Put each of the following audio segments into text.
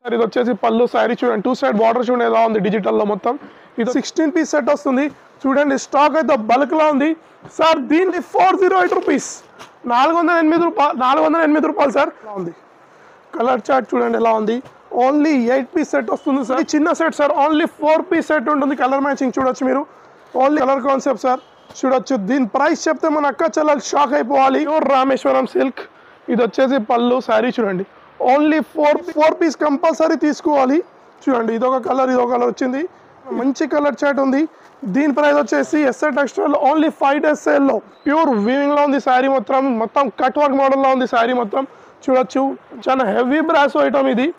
Sir ఇది వచ్చేసి పళ్ళు శారీ చూడండి, 2 సైడ్ బార్డర్ చూడండి ఎలా ఉంది డిజిటల్లో మొత్తం. ఇది 16 పీస్ సెట్ వస్తుంది చూడండి. స్టాక్ అయితే బల్క్ లా ఉంది సార్. దీనికి 408 రూపీస్, 408 రూపాయలు సార్ ఉంది. కలర్ చార్ట్ చూడండి ఎలా ఉంది. ఓన్లీ 8 పీస్ సెట్ వస్తుంది సార్. చిన్న set sir, only 4 piece set ఉంటుంది. కలర్ మ్యాచింగ్ చూడొచ్చు మీరు, ఓన్లీ కలర్ కాన్సెప్ట్ సార్ చూడొచ్చు. దీని ప్రైస్ చెప్తే మన అక్క చెల్లెలు షాక్ అయిపోవాలి. రామేశ్వరం సిల్క్. ఇది వచ్చేసి పళ్ళు శారీ చూడండి. ఓన్లీ 4 పీస్ కంపల్సరీ తీసుకోవాలి. చూడండి ఇదొక కలర్, ఇదొక కలర్ వచ్చింది. మంచి కలర్ చాట్ ఉంది. దీని ప్రైస్ వచ్చేసి ఎస్ఆర్ టెక్స్టైల్ ఓన్లీ 5 days సేల్లో ప్యూర్ వీవింగ్ లో ఉంది శారీ మొత్తం కట్ వర్క్ మోడల్ లో ఉంది శారీ మొత్తం చూడొచ్చు. చాలా హెవీ బ్రాసో ఐటమ్ ఇది.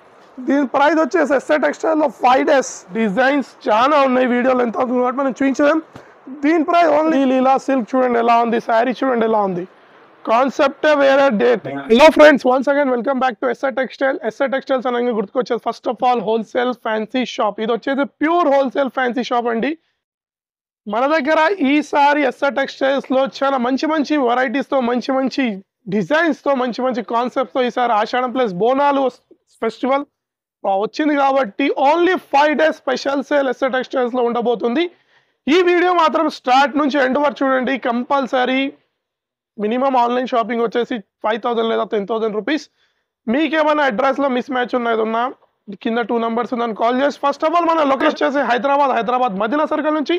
దీని ప్రైస్ వచ్చేసి ఎస్ఆర్ టెక్స్టైల్ లో 5 days. డిజైన్స్ చాలా ఉన్నాయి, వీడియోలో ఎంత అవుతుంది కాబట్టి మనం చూపించలేం. దీని ప్రైస్ ఓన్లీ. లీలా సిల్క్ చూడండి ఎలా ఉంది, శారీ చూడండి ఎలా ఉంది. కాన్సెప్టే వేరే date. Hello friends, once again welcome back to SR textile. SR textiles అనగా గుర్తుకొచ్చేది first of all wholesale fancy shop. ఇది వచ్చేసి ప్యూర్ హోల్సేల్ ఫ్యాన్సీ షాప్ అండి. మన దగ్గర ఈసారి ఎస్ఆర్ టెక్స్టైల్స్ లో చాలా మంచి వెరైటీస్ తో, మంచి డిజైన్స్ తో, మంచి కాన్సెప్ట్స్ తో ఈసారి ఆషాఢం ప్లస్ బోనాలు ఫెస్టివల్ వచ్చింది కాబట్టి only 5 days special sale SR textiles లో ఉండబోతుంది. ఈ వీడియో మాత్రం స్టార్ట్ నుంచి ఎండ్ వరకు చూడండి. కంపల్సరీ మినిమం ఆన్లైన్ షాపింగ్ వచ్చేసి 5,000 లేదా 10,000 రూపీస్. మీకేమైనా అడ్రస్ లో మిస్ మ్యాచ్ ఉన్నా కింద 2 numbers ఉందని కాల్ చేసి. ఫస్ట్ ఆఫ్ ఆల్ మన లొకేషన్ వచ్చేసి హైదరాబాద్ మదీనా సర్కిల్ నుంచి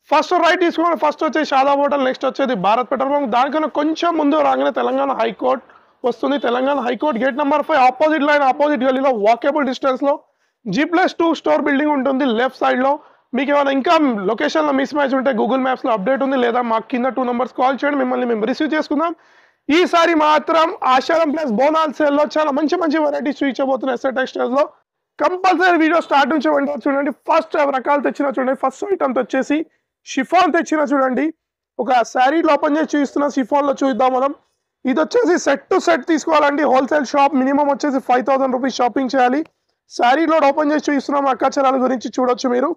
ఫస్ట్ రైట్ తీసుకోండి. ఫస్ట్ వచ్చేసి షాదాబ్ హోటల్, నెక్స్ట్ వచ్చేది భారత్ పెట్రోల్ బంక్. దానికన్నా కొంచెం ముందు రాగానే తెలంగాణ హైకోర్ట్ వస్తుంది. Telangana high court gate number 5 opposite line, opposite గలీలో వాకేబుల్ డిస్టెన్స్ లో G+2 స్టోర్ బిల్డింగ్ ఉంటుంది లెఫ్ట్ సైడ్ లో. మీకు ఏమైనా ఇంకా లొకేషన్ లో మిస్ మ్యాచ్ ఉంటే గూగుల్ మ్యాప్స్ లో అప్డేట్ ఉంది, లేదా మాకు కింద 2 numbers కాల్ చేయండి, మిమ్మల్ని మేము రిసీవ్ చేసుకుందాం. ఈసారి మాత్రం ఆషాఢం ప్లస్ బోనాల్ సేల్ లో చాలా మంచి వెరైటీస్ చూపించబోతున్నాయి ఎస్ఆర్ టెక్స్టైల్స్ లో. కంపల్సరీ వీడియో స్టార్ట్ నుంచి చూడండి. ఫస్ట్ రకాలు తెచ్చిన చూడండి. ఫస్ట్ ఐటమ్ వచ్చేసి షిఫాన్ తెచ్చిన చూడండి. ఒక శారీ ఓపెన్ చేసి చూపిస్తున్న, షిఫాన్ లో చూద్దాం మనం. ఇది వచ్చేసి సెట్ టు సెట్ తీసుకోవాలండి. హోల్సేల్ షాప్ మినిమం వచ్చేసి 5,000 రూపీస్ షాపింగ్ చేయాలి. శారీ లోడ్ ఓపెన్ చేసి చూపిస్తున్నాం. అక్క చెల్లెల గురించి చూడొచ్చు మీరు.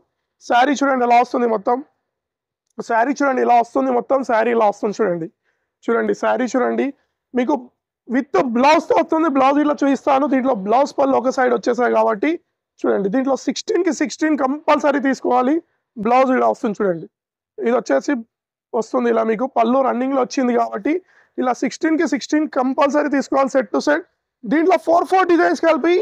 శారీ చూడండి ఎలా వస్తుంది మొత్తం. శారీ చూడండి ఇలా వస్తుంది మొత్తం. శారీ ఇలా వస్తుంది చూడండి. శారీ చూడండి మీకు విత్ బ్లౌజ్ తో వస్తుంది. బ్లౌజ్ ఇలా చూపిస్తాను. దీంట్లో బ్లౌజ్ పళ్ళు ఒక సైడ్ వచ్చేసాయి కాబట్టి చూడండి. దీంట్లో 16 కంపల్సరీ తీసుకోవాలి. బ్లౌజ్ ఇలా వస్తుంది చూడండి. ఇది వచ్చేసి వస్తుంది ఇలా మీకు. పళ్ళు రన్నింగ్ లో వచ్చింది కాబట్టి ఇలా 16 కంపల్సరీ తీసుకోవాలి సెట్ టు సెట్. దీంట్లో 4 డిజైన్స్ కలిపి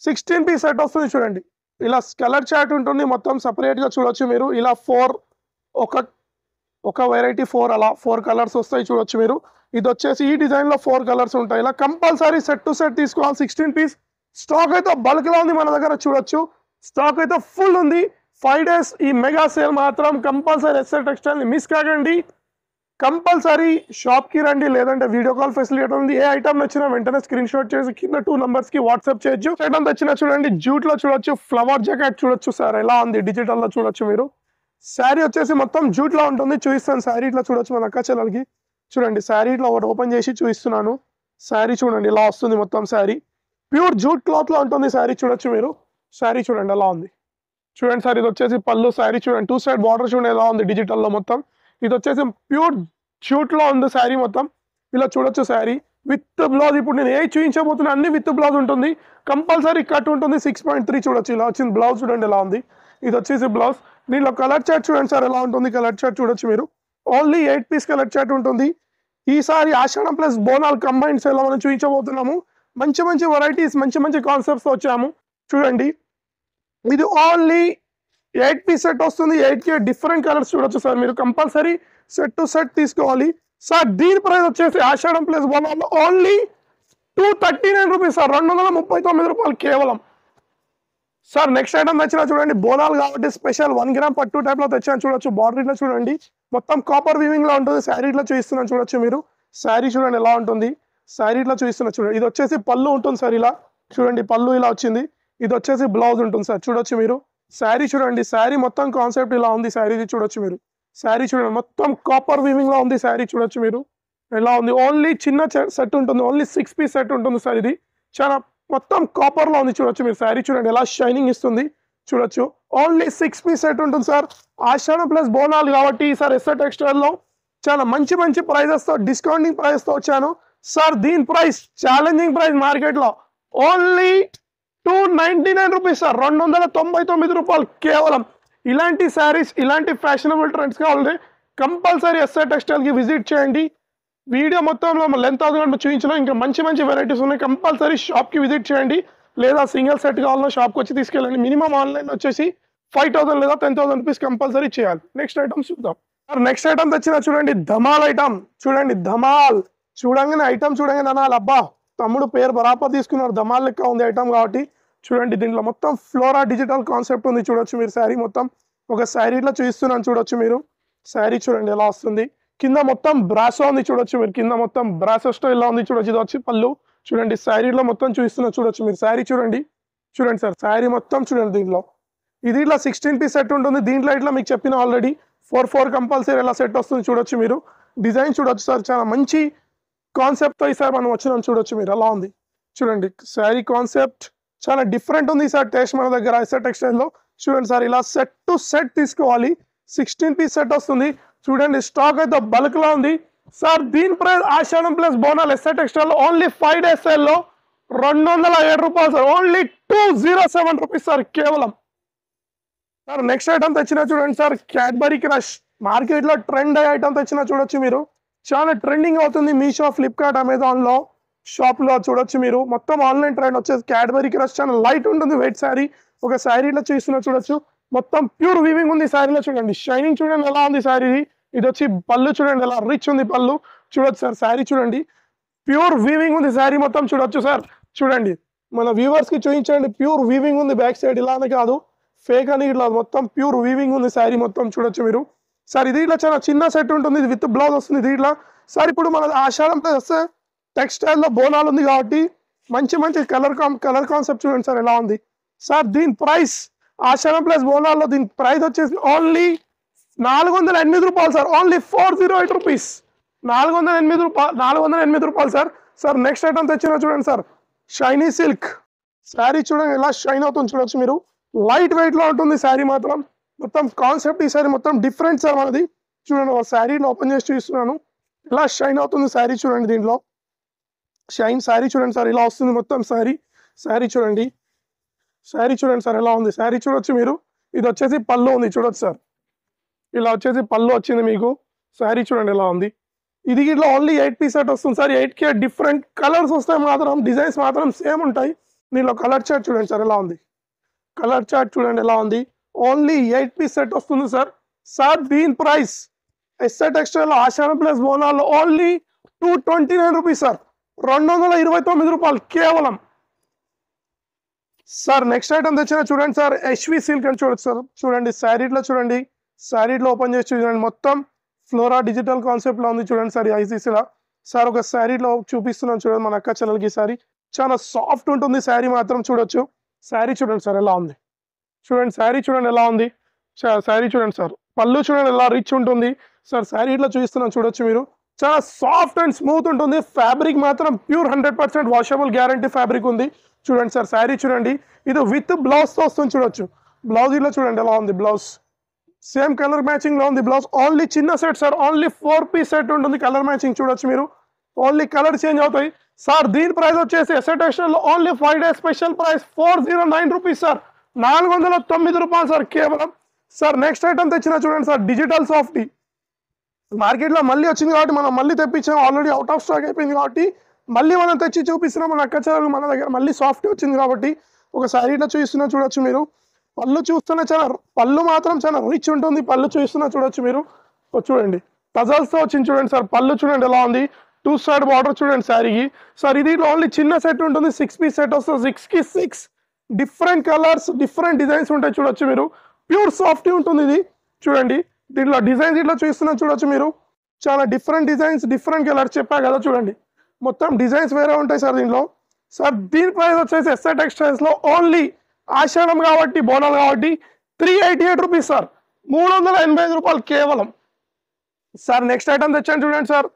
16 పీస్ సెట్ వస్తుంది చూడండి. ఇలా కలర్ చార్ట్ ఉంటుంది మొత్తం సపరేట్ గా చూడొచ్చు మీరు. ఇలా 4 ఒక వెరైటీ 4 అలా 4 కలర్స్ వస్తాయి చూడొచ్చు మీరు. ఇది వచ్చేసి ఈ డిజైన్ లో 4 కలర్స్ ఉంటాయి. ఇలా కంపల్సరీ సెట్ టు సెట్ తీసుకోవాలి 16 పీస్. స్టాక్ అయితే బల్క్ లా ఉంది మన దగ్గర చూడొచ్చు. స్టాక్ అయితే ఫుల్ ఉంది. 5 days ఈ మెగా సేల్ మాత్రం కంపల్సరీ ఎస్ఆర్ టెక్స్టైల్ ని మిస్ కాకండి. కంపల్సరీ షాప్ కి రండి, లేదంటే వీడియో కాల్ ఫెసిలిటీ ఉంది. ఏ ఐటమ్ నచ్చినా వెంటనే స్క్రీన్ షాట్ చేసి కింద 2 numbers కి వాట్సాప్ చేయొచ్చు. ఐటమ్ తెచ్చినా చూడండి. జూట్ లో చూడొచ్చు, ఫ్లవర్ జాకెట్ చూడొచ్చు సార్ ఎలా ఉంది డిజిటల్ లో చూడొచ్చు మీరు. శారీ వచ్చేసి మొత్తం జూట్ లో ఉంటుంది. చూపిస్తాను శారీ ఇట్లా చూడొచ్చు మన అక్క చెల్లెలకి. చూడండి శారీ ఇట్లా ఒకటి ఓపెన్ చేసి చూపిస్తున్నాను. శారీ చూడండి ఇలా వస్తుంది మొత్తం. శారీ ప్యూర్ జూట్ క్లాత్ లో ఉంటుంది. శారీ చూడొచ్చు మీరు. శారీ చూడండి ఎలా ఉంది చూడండి సార్. ఇది వచ్చేసి పళ్ళు. శారీ చూడండి 2 side బార్డర్ చూడండి ఎలా ఉంది డిజిటల్ లో మొత్తం. ఇది వచ్చేసి ప్యూర్ జూట్ లో ఉంది శారీ మొత్తం. ఇలా చూడొచ్చు శారీ విత్ బ్లౌజ్. ఇప్పుడు నేను ఏ చూపించబోతున్నా అన్ని విత్ బ్లౌజ్ ఉంటుంది. కంపల్సరీ కట్ ఉంటుంది. 6.3 చూడొచ్చు ఇలా వచ్చింది బ్లౌజ్. చూడండి ఎలా ఉంది. ఇది వచ్చేసి బ్లౌజ్. దీనిలో కలర్ చార్ట్ చూడండి సార్ ఎలా ఉంటుంది. కలర్ చార్ట్ చూడొచ్చు మీరు. ఓన్లీ 8 పీస్ కలర్ చార్ట్ ఉంటుంది. ఈసారి ఆషాఢం ప్లస్ బోనాల్ కంబైన్ సేల్ మనం చూపించబోతున్నాము. మంచి వెరైటీస్, మంచి కాన్సెప్ట్స్ వచ్చాము చూడండి. ఇది ఓన్లీ 8 పీస్ సెట్ వస్తుంది. 8కి డిఫరెంట్ కలర్స్ చూడొచ్చు సార్ మీరు. కంపల్సరీ సెట్ టు సెట్ తీసుకోవాలి సార్. దీని ప్రైస్ వచ్చేసి ఆషాఢం ప్లస్ బోనాల్ ఓన్లీ 239 రూపీస్ సార్. 239 రూపాయలు కేవలం సార్. నెక్స్ట్ ఐటమ్ తెచ్చినా చూడండి. బోనాల్ కాబట్టి స్పెషల్ 1 gram పట్టు టైప్ లో తెచ్చాను చూడొచ్చు. బార్డర్ ఇట్లా చూడండి మొత్తం కాపర్ వీవింగ్ లో ఉంటుంది. శారీ ఇట్లా చూపిస్తున్నాను చూడొచ్చు మీరు. శారీ చూడండి ఎలా ఉంటుంది. శారీ ఇట్లా చూపిస్తున్నా చూడండి. ఇది వచ్చేసి పళ్ళు ఉంటుంది సార్. ఇలా చూడండి పళ్ళు ఇలా వచ్చింది. ఇది వచ్చేసి బ్లౌజ్ ఉంటుంది సార్ చూడొచ్చు మీరు. శారీ చూడండి. శారీ మొత్తం కాన్సెప్ట్ ఇలా ఉంది. శారీ చూడొచ్చు మీరు. శారీ చూడండి మొత్తం కాపర్ వీవింగ్ లో ఉంది. శారీ చూడొచ్చు మీరు ఎలా ఉంది. ఓన్లీ చిన్న సెట్ ఉంటుంది. ఓన్లీ 6 పీస్ సెట్ ఉంటుంది సార్. ఇది చాలా మొత్తం కాపర్ లో ఉంది చూడొచ్చు మీరు. శారీ చూడండి ఎలా షైనింగ్ ఇస్తుంది చూడొచ్చు. ఓన్లీ 6 పీస్ సెట్ ఉంటుంది సార్. ఆషాఢం ప్లస్ బోనాలు కాబట్టి సార్ ఎస్ఆర్ టెక్స్టైల్ లో చాలా మంచి ప్రైజెస్ తో, డిస్కౌంటింగ్ ప్రైస్ తో వచ్చాను సార్. దీని ప్రైస్ ఛాలెంజింగ్ ప్రైస్ మార్కెట్ లో ఓన్లీ రూపీస్ సార్, 299 రూపాయలు కేవలం. ఇలాంటి శారీస్, ఇలాంటి ఫ్యాషనబుల్ ట్రెండ్స్ కావాలంటే కంపల్సరీ ఎస్ఆర్ టెక్స్టైల్కి విజిట్ చేయండి. వీడియో మొత్తంలో లెంత్ అవుతుంది చూపించడం, ఇంకా మంచి మంచి వెరైటీస్ ఉన్నాయి. కంపల్సరీ షాప్కి విజిట్ చేయండి, లేదా సింగిల్ సెట్ కావాలన్నా షాప్కి వచ్చి తీసుకెళ్ళండి. మినిమం ఆన్లైన్ వచ్చేసి 5,000 లేదా 10,000 రూపీస్ కంపల్సరీ చేయాలి. నెక్స్ట్ ఐటమ్ చూద్దాం. నెక్స్ట్ ఐటమ్ తెచ్చిన చూడండి, ధమాల్ ఐటమ్ చూడండి. ధమాల్ చూడంగానే ఐటమ్ చూడంగానే అనాలి, అబ్బా తమ్ముడు పేరు బరాబర్ తీసుకున్నారు, ధమాల్ లెక్క ఉంది ఐటమ్ కాబట్టి. చూడండి, దీంట్లో మొత్తం ఫ్లోరా డిజిటల్ కాన్సెప్ట్ ఉంది. చూడొచ్చు మీరు శారీ మొత్తం ఒక శారీలో చూపిస్తున్నాను. చూడొచ్చు మీరు శారీ చూడండి ఎలా వస్తుంది. కింద మొత్తం బ్రాసో ఉంది. చూడొచ్చు మీరు కింద మొత్తం బ్రాసో స్టైల్లో ఉంది. చూడొచ్చు, ఇది వచ్చి పళ్ళు చూడండి. శారీలో మొత్తం చూపిస్తున్నా, చూడొచ్చు మీరు శారీ చూడండి. చూడండి సార్ శారీ మొత్తం చూడండి. దీంట్లో ఇది ఇట్లా 16 పీస్ సెట్ ఉంటుంది. దీంట్లో ఇట్లా మీకు చెప్పిన ఆల్రెడీ 4 కంపల్సరీ ఇలా సెట్ వస్తుంది. చూడొచ్చు మీరు డిజైన్ చూడొచ్చు సార్, చాలా మంచి కాన్సెప్ట్తో ఈసారి మనం వచ్చినాం. చూడొచ్చు మీరు ఎలా ఉంది. చూడండి శారీ కాన్సెప్ట్ చాలా డిఫరెంట్ ఉంది సార్. టేస్ట్ మన దగ్గర ఎస్ఆర్ టెక్స్టైల్లో. చూడండి సార్, ఇలా సెట్ టు సెట్ తీసుకోవాలి. 16 పీస్ సెట్ వస్తుంది. చూడండి స్టాక్ అయితే బల్క్ లో ఉంది సార్. దీని ప్రైస్ ఆషాఢం ప్లస్ బోనాల్ ఎస్ఆర్ టెక్స్టైల్ ఓన్లీ 5 days సేల్లో 207 రూపాయలు సార్, ఓన్లీ 207 రూపీస్ సార్ కేవలం. సార్ నెక్స్ట్ ఐటమ్ తెచ్చిన చూడండి సార్, క్యాడ్బరీ క్రష్. మార్కెట్లో ట్రెండ్ అయ్యే ఐటమ్ తెచ్చిన చూడొచ్చు మీరు. చాలా ట్రెండింగ్ అవుతుంది మీషో, ఫ్లిప్కార్ట్, అమెజాన్లో, షాప్లో. చూడొచ్చు మీరు మొత్తం ఆన్లైన్ ట్రెండ్ వచ్చేసి క్యాడ్బరీ క్రష్. చాలా లైట్ ఉంటుంది వెయిట్ శారీ. ఒక శారీలో చూస్తున్నా చూడొచ్చు, మొత్తం ప్యూర్ వీవింగ్ ఉంది శారీలో. చూడండి షైనింగ్ చూడండి ఎలా ఉంది శారీ. ఇది వచ్చి పళ్ళు చూడండి ఎలా రిచ్ ఉంది పళ్ళు. చూడొచ్చు సార్ శారీ చూడండి, ప్యూర్ వీవింగ్ ఉంది శారీ మొత్తం. చూడొచ్చు సార్, చూడండి మన వ్యూవర్స్ కి చూపించండి. ప్యూర్ వీవింగ్ ఉంది బ్యాక్ సైడ్, ఇలానే కాదు ఫేక్ అని, ఇట్లా మొత్తం ప్యూర్ వీవింగ్ ఉంది శారీ మొత్తం. చూడొచ్చు మీరు సార్. ఇది ఇట్లా చాలా చిన్న సెట్ ఉంటుంది, ఇది విత్ బ్లౌజ్ వస్తుంది. ఇది ఇట్లా సార్ ఇప్పుడు మన ఆషాఢం ప్లస్ టెక్స్టైల్లో బోనాలు ఉంది కాబట్టి మంచి మంచి కలర్ కాన్సెప్ట్ చూడండి సార్ ఎలా ఉంది సార్. దీని ప్రైస్ ఆషాఢం ప్లస్ బోనాల్లో దీని ప్రైస్ వచ్చేసి ఓన్లీ 408 రూపాయలు సార్, ఓన్లీ 408 రూపీస్. 408 రూపాయలు సార్. సార్ నెక్స్ట్ ఐటమ్ తెచ్చిన చూడండి సార్, షైనీ సిల్క్ శారీ. చూడండి ఎలా షైన్ అవుతుంది. చూడొచ్చు మీరు లైట్ వెయిట్ లో ఉంటుంది శారీ మాత్రం. మొత్తం కాన్సెప్ట్ ఈ శారీ మొత్తం డిఫరెంట్ సార్ మనది. చూడండి ఒక శారీని ఓపెన్ చేసి చూస్తున్నాను, ఎలా షైన్ అవుతుంది శారీ. చూడండి దీంట్లో షైన్ శారీ చూడండి సార్ ఇలా వస్తుంది మొత్తం శారీ. శారీ చూడండి, శారీ చూడండి సార్ ఎలా ఉంది శారీ. చూడొచ్చు మీరు, ఇది వచ్చేసి పళ్ళు ఉంది. చూడొచ్చు సార్ ఇలా వచ్చేసి పళ్ళు వచ్చింది మీకు. శారీ చూడండి ఎలా ఉంది. ఇది ఇట్లా ఓన్లీ 8 పీస్ సెట్ వస్తుంది సార్. 8 కే డిఫరెంట్ కలర్స్ వస్తాయి మాత్రం, డిజైన్స్ మాత్రం సేమ్ ఉంటాయి. దీనిలో కలర్ చార్ట్ చూడండి సార్ ఎలా ఉంది. కలర్ చార్ట్ చూడండి ఎలా ఉంది. ఓన్లీ 8 పీస్ సెట్ వస్తుంది సార్. సార్ దీని ప్రైస్ ఎస్ఆర్ టెక్స్టైల్ ఆషాఢం ప్లస్ బోనాల్లో ఓన్లీ 229 రూపీస్ సార్, 229 రూపాయలు కేవలం. సార్ నెక్స్ట్ ఐటమ్ తెచ్చిన చూడండి సార్, హెచ్వి సిల్క్ అని చూడొచ్చు సార్. చూడండి శారీలో చూడండి, శారీలో ఓపెన్ చేసి చూడండి మొత్తం ఫ్లోరా డిజిటల్ కాన్సెప్ట్ లో ఉంది. చూడండి సార్ ఐసీసీలా సార్ ఒక శారీలో చూపిస్తున్నాను చూడండి మన అక్క చెల్లెలకి. శారీ చాలా సాఫ్ట్ ఉంటుంది శారీ మాత్రం. చూడొచ్చు శారీ చూడండి సార్ ఎలా ఉంది. చూడండి శారీ చూడండి ఎలా ఉంది. శారీ చూడండి సార్, పళ్ళు చూడండి ఎలా రిచ్ ఉంటుంది సార్. శారీ ఇట్లా చూపిస్తున్నాను చూడొచ్చు మీరు, చాలా సాఫ్ట్ అండ్ స్మూత్ ఉంటుంది. ఫ్యాబ్రిక్ మాత్రం ప్యూర్ 100% వాషబుల్ గ్యారంటీ ఫ్యాబ్రిక్ ఉంది. చూడండి సార్ శారీ చూడండి, ఇది విత్ బ్లౌజ్ తో వస్తుంది. చూడొచ్చు బ్లౌజ్ ఇట్లా చూడండి ఎలా ఉంది. బ్లౌజ్ సేమ్ కలర్ మ్యాచింగ్ లో ఉంది బ్లౌజ్. ఓన్లీ చిన్న set sir, only 4 piece set ఉంటుంది. కలర్ మ్యాచింగ్ చూడొచ్చు మీరు, ఓన్లీ కలర్ చేంజ్ అవుతాయి సార్. దీని ప్రైస్ వచ్చేసి ఎస్ఆర్ టెక్స్టైల్ లో only 5 days special price 409 rupees sir, 409 రూపాయలు సార్ కేవలం. సార్ నెక్స్ట్ ఐటమ్ తెచ్చిన చూడండి సార్, డిజిటల్ సాఫ్టీ. మార్కెట్లో మళ్ళీ వచ్చింది కాబట్టి మనం మళ్ళీ తెప్పించాం. ఆల్రెడీ అవుట్ ఆఫ్ స్టాక్ అయిపోయింది కాబట్టి మళ్ళీ మనం తెచ్చి చూపిస్తున్నాం. మన అక్క చెల్లెలు మన దగ్గర మళ్ళీ సాఫ్టీ వచ్చింది కాబట్టి ఒక శారీలో చూపిస్తున్నా చూడొచ్చు మీరు. పళ్ళు చూస్తున్నా చాలా, పళ్ళు మాత్రం చాలా రిచ్ ఉంటుంది. పళ్ళు చూస్తున్నా చూడొచ్చు మీరు. చూడండి టజల్స్తో వచ్చింది చూడండి సార్. పళ్ళు చూడండి ఎలా ఉంది. 2 side బార్డర్ చూడండి శారీకి సార్. ఇది ఓన్లీ చిన్న సెట్ ఉంటుంది, 6 పీస్ సెట్ వస్తుంది. 6 కి 6 డిఫరెంట్ కలర్స్, డిఫరెంట్ డిజైన్స్ ఉంటాయి. చూడొచ్చు మీరు, ప్యూర్ సాఫ్టీ ఉంటుంది ఇది. చూడండి దీంట్లో డిజైన్స్ ఇట్లా చూస్తున్నా చూడొచ్చు మీరు, చాలా డిఫరెంట్ డిజైన్స్, డిఫరెంట్ కలర్స్ చెప్పా కదా. చూడండి మొత్తం డిజైన్స్ వేరే ఉంటాయి సార్ దీంట్లో. సార్ దీని ప్రైస్ వచ్చేసి ఎస్ఆర్ టెక్స్టైల్స్ లో ఓన్లీ ఆషాఢం కాబట్టి బోనాలు కాబట్టి 388 రూపీస్ సార్, 385 రూపాయలు కేవలం. సార్ నెక్స్ట్ ఐటమ్ తెచ్చాను చూడండి సార్,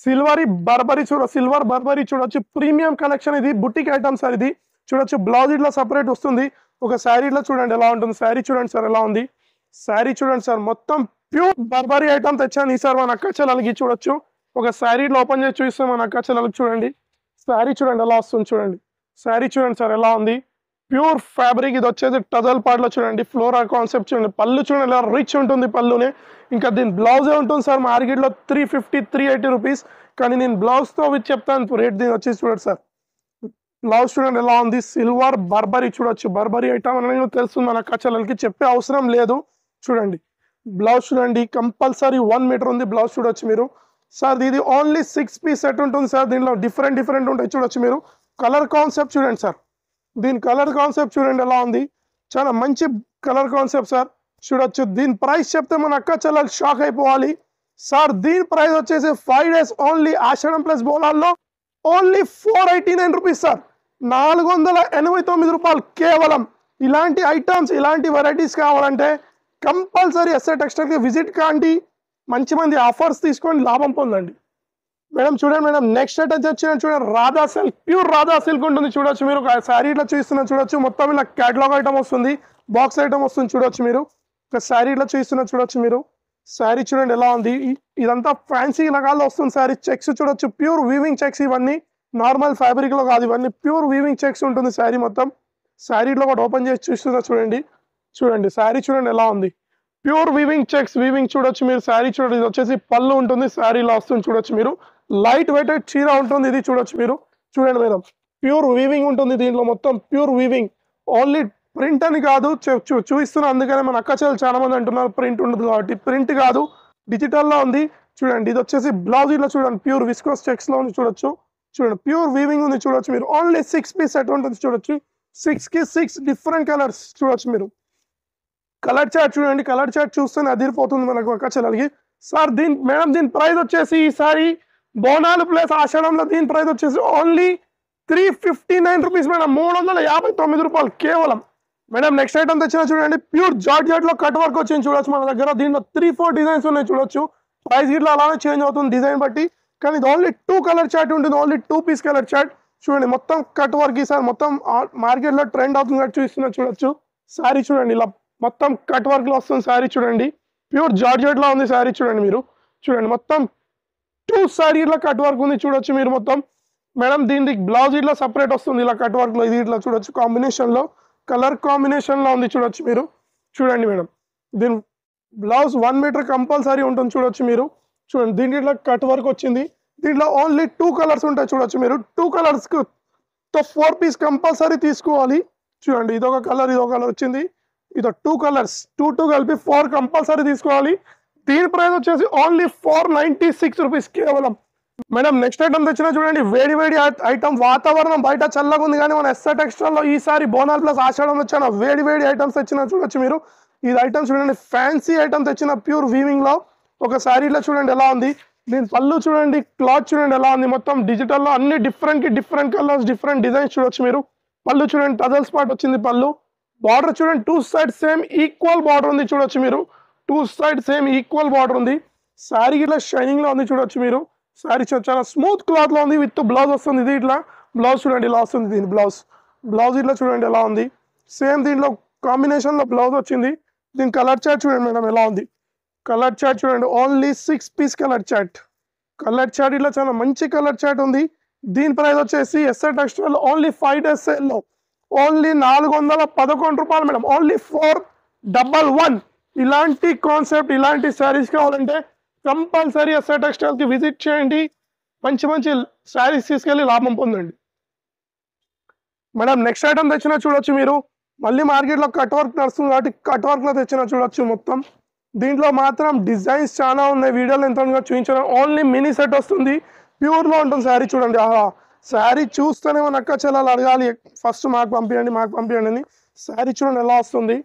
సిల్వర్ బర్బరీ చూడొచ్చు. ప్రీమియం కలెక్షన్ ఇది, బుటిక్ ఐటమ్ సార్ ఇది. చూడొచ్చు బ్లౌజ్ ఇట్లా సపరేట్ వస్తుంది. ఒక శారీలో చూడండి ఎలా ఉంటుంది. శారీ చూడండి సార్ ఎలా ఉంది. శారీ చూడండి సార్, మొత్తం ప్యూర్ బర్బరీ ఐటమ్ తెచ్చాను ఈసారి మన అక్క చెల్లెలకి. చూడొచ్చు ఒక శారీలో ఓపెన్ చేసి చూపిస్తాం మన అక్క చెల్లెలకి. చూడండి శారీ చూడండి ఎలా వస్తుంది. చూడండి శారీ చూడండి సార్ ఎలా ఉంది. Pure fabric. ఇది వచ్చేసి టజల్ పార్ట్లో చూడండి, ఫ్లోరా కాన్సెప్ట్ చూడండి. పళ్ళు చూడండి ఎలా రిచ్ ఉంటుంది పళ్ళునే. ఇంకా దీని బ్లౌజే ఉంటుంది సార్ మార్కెట్లో 350 380 రూపీస్, కానీ నేను బ్లౌజ్తో విత్ చెప్తాను రేట్. దీని వచ్చేసి చూడండి సార్, బ్లౌజ్ చూడండి ఎలా ఉంది, సిల్వర్ బర్బరీ చూడొచ్చు. బర్బరీ ఐటమ్ అనేది తెలుస్తుంది మన కచ్చలకి, చెప్పే అవసరం లేదు. చూడండి బ్లౌజ్ చూడండి, కంపల్సరీ 1 మీటర్ ఉంది బ్లౌజ్ చూడొచ్చు మీరు. సార్ ఇది ఓన్లీ 6 పీస్ సెట్ ఉంటుంది సార్. దీనిలో డిఫరెంట్ ఉంటాయి చూడొచ్చు మీరు. కలర్ కాన్సెప్ట్ చూడండి సార్, దీని కలర్ కాన్సెప్ట్ చూడండి ఎలా ఉంది, చాలా మంచి కలర్ కాన్సెప్ట్ సార్ చూడొచ్చు. దీని ప్రైస్ చెప్తే మన అక్క చెల్లెలు షాక్ అయిపోవాలి సార్. దీని ప్రైస్ వచ్చేసి 5 days ఓన్లీ ఆషాఢం ప్లస్ బోనాల్లో ఓన్లీ 489 రూపీస్ సార్, 489 రూపాయలు కేవలం. ఇలాంటి ఐటమ్స్ ఇలాంటి వెరైటీస్ కావాలంటే కంపల్సరీ ఎస్ఆర్ టెక్స్టైల్కి విజిట్ కాండి, మంచి ఆఫర్స్ తీసుకొని లాభం పొందండి. మేడం చూడండి మేడం, నెక్స్ట్ ఐటమ్ వచ్చిన చూడండి, Radha silk, pure Radha silk ఉంటుంది చూడొచ్చు మీరు. ఒక శారీ ఇట్లా చూస్తున్నా చూడొచ్చు, మొత్తం ఇలా క్యాటలాగ్ ఐటమ్ వస్తుంది, బాక్స్ ఐటమ్ వస్తుంది చూడొచ్చు మీరు. ఒక శారీ ఇట్లా చూస్తున్నా చూడొచ్చు మీరు. శారీ చూడండి ఎలా ఉంది, ఇదంతా ఫ్యాన్సీ రకాల్లో వస్తుంది శారీ. చెక్స్ చూడొచ్చు, ప్యూర్ వీవింగ్ చెక్స్, ఇవన్నీ నార్మల్ ఫ్యాబ్రిక్ లో కాదు, ఇవన్నీ ప్యూర్ వీవింగ్ చెక్స్ ఉంటుంది శారీ మొత్తం. శారీలో ఒకటి ఓపెన్ చేసి చూస్తున్నా చూడండి. చూడండి శారీ చూడండి ఎలా ఉంది, ప్యూర్ వీవింగ్ చెక్స్, వీవింగ్ చూడొచ్చు మీరు. శారీ చూడండి, ఇది వచ్చేసి పళ్ళు ఉంటుంది, శారీలో వస్తుంది చూడొచ్చు మీరు. లైట్ వెయిటెడ్ చీర ఉంటుంది ఇది చూడొచ్చు మీరు. చూడండి మేడం, ప్యూర్ వీవింగ్ ఉంటుంది దీంట్లో, మొత్తం ప్యూర్ వీవింగ్. ఓన్లీ ప్రింట్ అని కాదు చూపిస్తున్నా, అందుకనే మన అక్క చెల్లెలు చాలా మంది అంటున్నారు ప్రింట్ ఉండదు కాబట్టి. ప్రింట్ కాదు, డిజిటల్లో ఉంది చూడండి. ఇది వచ్చేసి బ్లౌజ్ ఇట్లా చూడండి, ప్యూర్ విస్కోస్ చెక్స్ లో ఉంది చూడొచ్చు. చూడండి ప్యూర్ వీవింగ్ ఉంది చూడొచ్చు మీరు. ఓన్లీ 6 పీస్ సెట్ ఉంటుంది చూడొచ్చు, 6 కి 6 డిఫరెంట్ కలర్స్ చూడొచ్చు మీరు. కలర్ చార్ట్ చూడండి, కలర్ చార్ట్ చూస్తేనే అదిరిపోతుంది మనకు అక్క చెల్లెలకి. సార్ మేడం దీని ప్రైస్ వచ్చేసి ఈసారి బోనాలు ప్లస్ ఆషాఢంలో దీని ప్రైస్ వచ్చేసి ఓన్లీ 359 రూపీస్ మేడం, 359 రూపాయలు కేవలం. మేడం నెక్స్ట్ ఐటమ్ తెచ్చిన చూడండి, ప్యూర్ జార్జెట్ లో కట్ వర్క్ వచ్చింది చూడొచ్చు మన దగ్గర. దీంట్లో 3-4 డిజైన్స్ ఉన్నాయి చూడొచ్చు. ప్రైస్ ఇట్లా అలానే చేంజ్ అవుతుంది డిజైన్ బట్టి, కానీ ఇది ఓన్లీ 2 కలర్ చార్ట్ ఉంటుంది, ఓన్లీ 2 పీస్ కలర్ చార్ట్. చూడండి మొత్తం కట్ వర్క్, ఈసారి మొత్తం మార్కెట్ లో ట్రెండ్ అవుతుంది చూస్తున్నా చూడొచ్చు. శారీ చూడండి ఇలా మొత్తం కట్ వర్క్ లో వస్తుంది శారీ చూడండి, ప్యూర్ జార్జెట్ లో ఉంది శారీ చూడండి మీరు. చూడండి మొత్తం 2 సైడ్ ఇట్లా కట్ వర్క్ ఉంది చూడొచ్చు మీరు మొత్తం. మేడం దీనికి బ్లౌజ్ ఇట్లా సపరేట్ వస్తుంది ఇలా కట్ వర్క్ లో, ఇది ఇట్లా చూడొచ్చు కాంబినేషన్ లో, కలర్ కాంబినేషన్ లో ఉంది చూడొచ్చు మీరు. చూడండి మేడం దీని బ్లౌజ్ 1 మీటర్ కంపల్సరీ ఉంటుంది చూడొచ్చు మీరు. చూడండి దీనికి ఇట్లా కట్ వర్క్ వచ్చింది. దీంట్లో ఓన్లీ 2 కలర్స్ ఉంటాయి చూడొచ్చు మీరు. 2 కలర్స్ తో 4 పీస్ కంపల్సరీ తీసుకోవాలి. చూడండి ఇదొక కలర్, ఇదొక కలర్ వచ్చింది, ఇదో 2 కలర్స్, 2 కలిపి 4 కంపల్సరీ తీసుకోవాలి. దీని ప్రైస్ వచ్చేసి ఓన్లీ 496 రూపీస్ కేవలం. మేడం నెక్స్ట్ ఐటమ్ తెచ్చినా చూడండి, వేడి ఐటమ్. వాతావరణం బయట చల్లగా ఉంది, కానీ మన ఎస్ఆర్ టెక్స్టైల్ లో ఈసారి బోనాల్ ప్లస్ ఆషాఢం వచ్చిన వేడి ఐటమ్స్ తెచ్చినా చూడొచ్చు మీరు. ఇది ఐటమ్ చూడండి, ఫ్యాన్సీ ఐటమ్ తెచ్చిన ప్యూర్ వీవింగ్ లో. ఒక శారీలో చూడండి ఎలా ఉంది, దీని పళ్ళు చూడండి, క్లాత్ చూడండి ఎలా ఉంది, మొత్తం డిజిటల్లో అన్ని డిఫరెంట్ కలర్స్, డిఫరెంట్ డిజైన్స్ చూడొచ్చు మీరు. పళ్ళు చూడండి టజల్ స్పాట్ వచ్చింది పళ్ళు. బార్డర్ చూడండి 2 సైడ్ సేమ్ ఈక్వల్ బార్డర్ ఉంది చూడొచ్చు మీరు. 2 సైడ్ సేమ్ ఈక్వల్ బార్డర్ ఉంది. శారీ ఇట్లా షైనింగ్ లో ఉంది చూడొచ్చు మీరు. శారీ చాలా స్మూత్ క్లాత్ లో ఉంది, విత్ బ్లౌజ్ వస్తుంది. ఇది ఇట్లా బ్లౌజ్ చూడండి ఇలా వస్తుంది, దీని బ్లౌజ్ ఇట్లా చూడండి ఎలా ఉంది. సేమ్ దీంట్లో కాంబినేషన్ లో బ్లౌజ్ వచ్చింది. దీని కలర్ చార్ట్ చూడండి మేడం ఎలా ఉంది. కలర్ చార్ట్ చూడండి, only 6 piece colour chart. Colour chart ఇట్లా చాలా మంచి కలర్ చార్ట్ ఉంది. దీని ప్రైస్ వచ్చేసి SR textile only 5 days sale లో ఓన్లీ 411 రూపాయలు మేడం, ఓన్లీ 411. ఇలాంటి కాన్సెప్ట్, ఇలాంటి శారీస్ కావాలంటే కంపల్సరీ ఎస్ఆర్ టెక్స్టైల్ కి విజిట్ చేయండి, మంచి శారీస్ తీసుకెళ్ళి లాభం పొందండి. మేడం నెక్స్ట్ ఐటమ్ తెచ్చినా చూడొచ్చు మీరు. మళ్ళీ మార్కెట్లో కట్ వర్క్ నడుస్తుంది కాబట్టి కట్ వర్క్ లో తెచ్చినా చూడొచ్చు మొత్తం. దీంట్లో మాత్రం డిజైన్స్ చాలా ఉన్నాయి, వీడియోలో ఎంత చూపించాను. ఓన్లీ మినీ సెట్ వస్తుంది, ప్యూర్ లో ఉంటుంది శారీ చూడండి. శారీ చూస్తేనే మన అక్క చెల్లెలు అడగాలి ఫస్ట్ మాకు పంపించండి అని. శారీ చూడండి ఎలా వస్తుంది.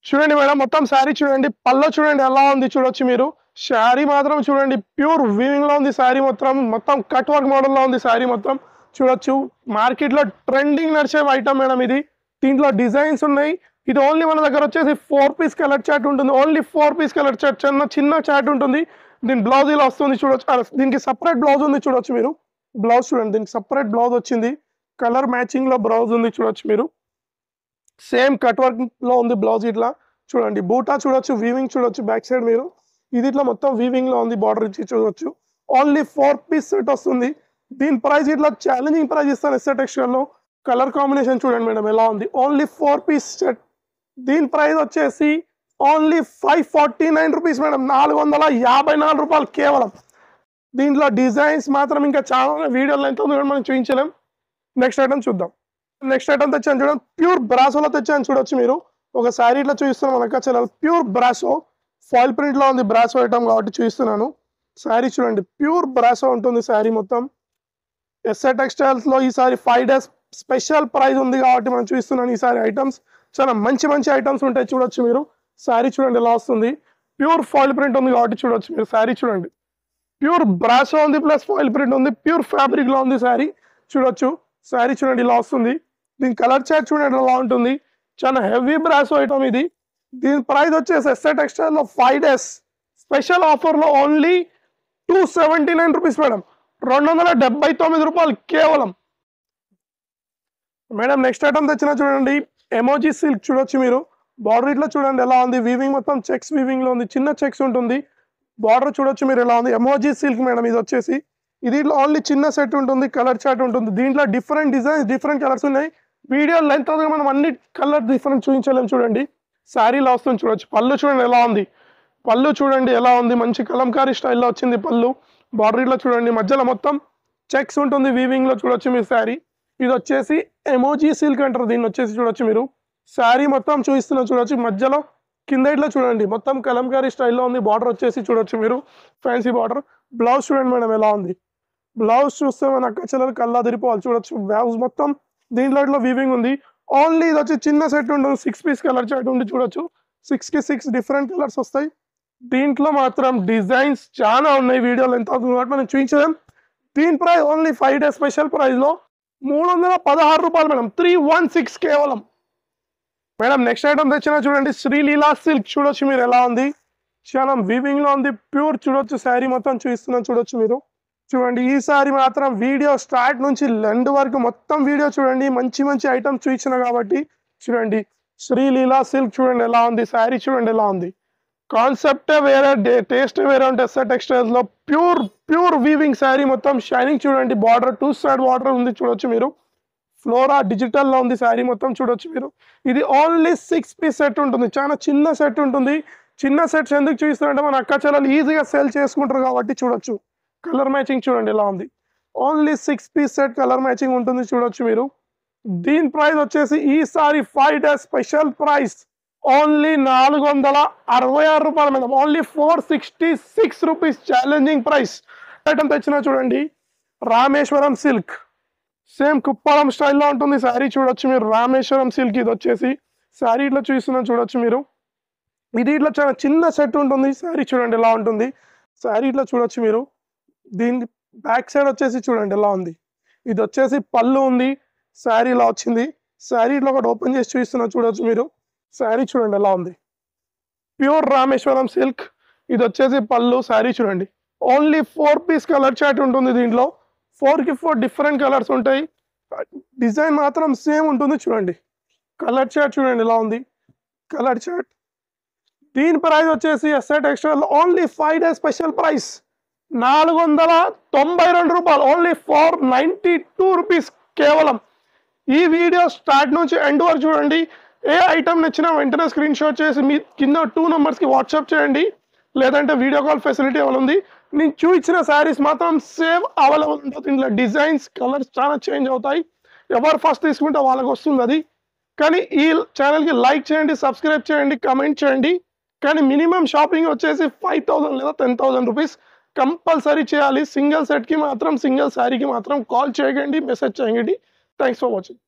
చూడండి మేడం మొత్తం శారీ చూడండి, పళ్ళు చూడండి ఎలా ఉంది చూడొచ్చు మీరు. శారీ మాత్రం చూడండి ప్యూర్ వీవింగ్ లో ఉంది శారీ మొత్తం కట్ వర్క్ మోడల్ లో ఉంది శారీ మొత్తం చూడొచ్చు. మార్కెట్ లో ట్రెండింగ్ నడిచే ఐటమ్ మేడం ఇది. దీంట్లో డిజైన్స్ ఉన్నాయి. ఇది ఓన్లీ మన దగ్గర వచ్చేసి 4 పీస్ కలర్ చార్ట్ ఉంటుంది, ఓన్లీ 4 పీస్ కలర్ చార్ట్, చిన్న చార్ట్ ఉంటుంది. దీని బ్లౌజ్ ఇలా వస్తుంది చూడొచ్చు. దీనికి సపరేట్ బ్లౌజ్ ఉంది చూడొచ్చు మీరు. బ్లౌజ్ చూడండి, దీనికి సపరేట్ బ్లౌజ్ వచ్చింది, కలర్ మ్యాచింగ్ లో బ్లౌజ్ ఉంది చూడొచ్చు మీరు. సేమ్ కట్ వర్క్ లో ఉంది బ్లౌజ్ ఇట్లా చూడండి. బూటా చూడొచ్చు, వీవింగ్ చూడొచ్చు బ్యాక్ సైడ్ మీరు. ఇది ఇట్లా మొత్తం వీవింగ్ లో ఉంది, బార్డర్ ఇచ్చి చూడొచ్చు. ఓన్లీ 4 పీస్ సెట్ వస్తుంది. దీని ప్రైస్ ఇట్లా ఛాలెంజింగ్ ప్రైస్ ఇస్తాను ఎస్ఆర్ టెక్స్టైల్ లో. కలర్ కాంబినేషన్ చూడండి మేడం ఎలా ఉంది. Only 4 piece set. దీని ప్రైస్ వచ్చేసి ఓన్లీ 549 రూపీస్ మేడం. 454 రూపాయలు కేవలం. దీంట్లో డిజైన్స్ మాత్రం ఇంకా చాలా వీడియోలో ఎంత ఉంది మనం చూపించలేం. నెక్స్ట్ ఐటమ్ చూద్దాం. నెక్స్ట్ ఐటమ్ తెచ్చాను చూడండి, ప్యూర్ బ్రాసోలో తెచ్చాను చూడొచ్చు మీరు. ఒక శారీ ఇట్లా చూపిస్తున్నాం మనక చాలా ప్యూర్ బ్రాసో, ఫాయిల్ ప్రింట్లో ఉంది బ్రాసో ఐటమ్ కాబట్టి చూపిస్తున్నాను. శారీ చూడండి ప్యూర్ బ్రాసో ఉంటుంది శారీ మొత్తం. ఎస్ఆర్ టెక్స్టైల్స్లో ఈసారి 5 days స్పెషల్ ప్రైస్ ఉంది కాబట్టి మనం చూస్తున్నాను. ఈసారి ఐటమ్స్ చాలా మంచి మంచి ఐటమ్స్ ఉంటాయి చూడొచ్చు మీరు. శారీ చూడండి ఎలా వస్తుంది, ప్యూర్ ఫాయిల్ ప్రింట్ ఉంది కాబట్టి చూడొచ్చు మీరు. శారీ చూడండి ప్యూర్ బ్రాసో ఉంది ప్లస్ ఫాయిల్ ప్రింట్ ఉంది, ప్యూర్ ఫ్యాబ్రిక్లో ఉంది శారీ చూడొచ్చు. శారీ చూడండి ఇలా వస్తుంది. దీని కలర్ చార్ట్ చూడండి ఎలా ఉంటుంది, చాలా హెవీ బ్రాసో ఐటమ్ ఇది. దీని ప్రైస్ వచ్చేసి ఎస్ఆర్ టెక్స్టైల్లో 5 days స్పెషల్ ఆఫర్లో ఓన్లీ 279 రూపీస్ మేడం. 279 రూపాయలు కేవలం మేడం. నెక్స్ట్ ఐటమ్ తెచ్చిన చూడండి, ఎమోజీ సిల్క్ చూడొచ్చు మీరు. బార్డర్ ఇట్లా చూడండి ఎలా ఉంది, వీవింగ్ మొత్తం చెక్స్ వీవింగ్ లో ఉంది, చిన్న చెక్స్ ఉంటుంది. బార్డర్ చూడొచ్చు మీరు ఎలా ఉంది, ఎమోజీ సిల్క్ మేడం ఇది వచ్చేసి. ఇది ఓన్లీ చిన్న సెట్ ఉంటుంది, కలర్ చార్ట్ ఉంటుంది. దీంట్లో డిఫరెంట్ డిజైన్స్ డిఫరెంట్ కలర్స్ ఉన్నాయి. వీడియో లెంత్ అవుతుంది, మనం అన్ని కలర్ డిఫరెంట్ చూపించలేము చూడండి. శారీలో వస్తుంది చూడొచ్చు. పళ్ళు చూడండి ఎలా ఉంది, పళ్ళు చూడండి ఎలా ఉంది, మంచి కలంకారీ స్టైల్లో వచ్చింది పళ్ళు. బార్డర్ ఇట్లా చూడండి, మధ్యలో మొత్తం చెక్స్ ఉంటుంది వీవింగ్ లో చూడొచ్చు మీరు శారీ. ఇది వచ్చేసి ఎమోజీ సిల్క్ అంటారు దీన్ని వచ్చేసి చూడొచ్చు మీరు. శారీ మొత్తం చూపిస్తున్నా చూడొచ్చు, మధ్యలో కింద ఇట్లా చూడండి మొత్తం కలంకారీ స్టైల్లో ఉంది. బార్డర్ వచ్చేసి చూడొచ్చు మీరు, ఫ్యాన్సీ బార్డర్. బ్లౌజ్ చూడండి మేడం ఎలా ఉంది, బ్లౌజ్ చూస్తే మన అక్క చెల్లెలు కల్లా తిరిపోవాలి చూడొచ్చు. బ్లౌజ్ మొత్తం దీంట్లో ఇట్లా వీవింగ్ ఉంది. ఓన్లీ ఇది వచ్చి చిన్న సెట్ ఉంటుంది, 6 పీస్ కలర్ చార్ట్ ఉంది చూడొచ్చు. 6 కి 6 డిఫరెంట్ కలర్స్ వస్తాయి. దీంట్లో మాత్రం డిజైన్స్ చాలా ఉన్నాయి, వీడియోలో ఎంత అవుతుంది కాబట్టి మనం చూపించలేం. దీని ప్రైస్ ఓన్లీ 5 days స్పెషల్ ప్రైస్లో 316 రూపాయలు మేడం, 316 కేవలం మేడం. నెక్స్ట్ ఐటమ్ తెచ్చినా చూడండి, శ్రీలీలా సిల్క్ చూడొచ్చు మీరు ఎలా ఉంది, చాలా వీవింగ్ లో ఉంది, ప్యూర్ చూడొచ్చు. శారీ మొత్తం చూపిస్తున్నాను చూడొచ్చు మీరు. చూడండి ఈ సారీ మాత్రం వీడియో స్టార్ట్ నుంచి ఎండ్ వరకు మొత్తం వీడియో చూడండి, మంచి మంచి ఐటమ్స్ చూపించిన కాబట్టి చూడండి. శ్రీలీలా సిల్క్ చూడండి ఎలా ఉంది, శారీ చూడండి ఎలా ఉంది. కాన్సెప్టే వేరే, టేస్ట్ వేరే ఉంటుంది. ఎస్ఆర్ టెక్స్టైల్స్ లో ప్యూర్ ప్యూర్ వీవింగ్ శారీ మొత్తం షైనింగ్ చూడండి. బార్డర్ 2 side బార్డర్ ఉంది చూడొచ్చు మీరు. ఫ్లోరా డిజిటల్ లో ఉంది శారీ మొత్తం చూడొచ్చు మీరు. ఇది ఓన్లీ 6 పీస్ సెట్ ఉంటుంది, చాలా చిన్న సెట్ ఉంటుంది. చిన్న సెట్స్ ఎందుకు చూపిస్తారంటే మన అక్క చెల్లెలు ఈజీగా సేల్ చేసుకుంటారు కాబట్టి చూడొచ్చు. కలర్ మ్యాచింగ్ చూడండి ఎలా ఉంది, only 6 piece set colour matching ఉంటుంది చూడొచ్చు మీరు. దీని ప్రైస్ వచ్చేసి ఈసారి 5 days స్పెషల్ ప్రైస్ ఓన్లీ 466 రూపాయలు madam, only 466 rupees challenging price. Item తెచ్చినా చూడండి, రామేశ్వరం సిల్క్ సేమ్ కుప్పాలం స్టైల్లో ఉంటుంది శారీ చూడొచ్చు మీరు. రామేశ్వరం సిల్క్ ఇది వచ్చేసి శారీ ఇట్లా చూస్తున్నా చూడొచ్చు మీరు. ఇది ఇట్లా చాలా చిన్న సెట్ ఉంటుంది, శారీ చూడండి ఎలా ఉంటుంది. శారీ ఇట్లా చూడొచ్చు మీరు. దీని బ్యాక్ సైడ్ వచ్చేసి చూడండి ఎలా ఉంది. ఇది వచ్చేసి పళ్ళు ఉంది, శారీ ఇలా వచ్చింది. శారీ ఇట్లా ఒకటి ఓపెన్ చేసి చూస్తున్నా చూడొచ్చు మీరు. శారీ చూడండి ఎలా ఉంది, ప్యూర్ రామేశ్వరం సిల్క్. ఇది వచ్చేసి పళ్ళు, శారీ చూడండి. ఓన్లీ 4 పీస్ కలర్ చార్ట్ ఉంటుంది దీంట్లో. 4కి 4 డిఫరెంట్ కలర్స్ ఉంటాయి. డిజైన్ మాత్రం సేమ్ ఉంటుంది చూడండి. కలర్ చార్ట్ చూడండి ఎలా ఉంది, కలర్ చార్ట్. దీని ప్రైస్ వచ్చేసి SR textile only 5 days special price 492 రూపాయలు, ఓన్లీ 492 రూపీస్ కేవలం. ఈ వీడియో స్టార్ట్ నుంచి ఎండ్ వరకు చూడండి. ఏ ఐటమ్ నచ్చినా వెంటనే స్క్రీన్ షాట్ చేసి మీ కింద 2 numbers వాట్సాప్ చేయండి, లేదంటే వీడియో కాల్ ఫెసిలిటీ అవైలబుల్ ఉంది. నేను చూపించిన శారీస్ మాత్రం సేమ్ అవైలబుల్ ఉంటుంది. ఇంట్లో డిజైన్స్ కలర్స్ చాలా చేంజ్ అవుతాయి. ఎవరు ఫస్ట్ తీసుకుంటే వాళ్ళకి వస్తుంది అది. కానీ ఈ ఛానల్కి లైక్ చేయండి, సబ్స్క్రైబ్ చేయండి, కమెంట్ చేయండి. కానీ మినిమం షాపింగ్ వచ్చేసి 5000 లేదా 10,000 రూపీస్ కంపల్సరీ చేయాలి. సింగిల్ సెట్కి మాత్రం, సింగిల్ శారీకి మాత్రం కాల్ చేయకండి, మెసేజ్ చేయండి. Thanks for watching.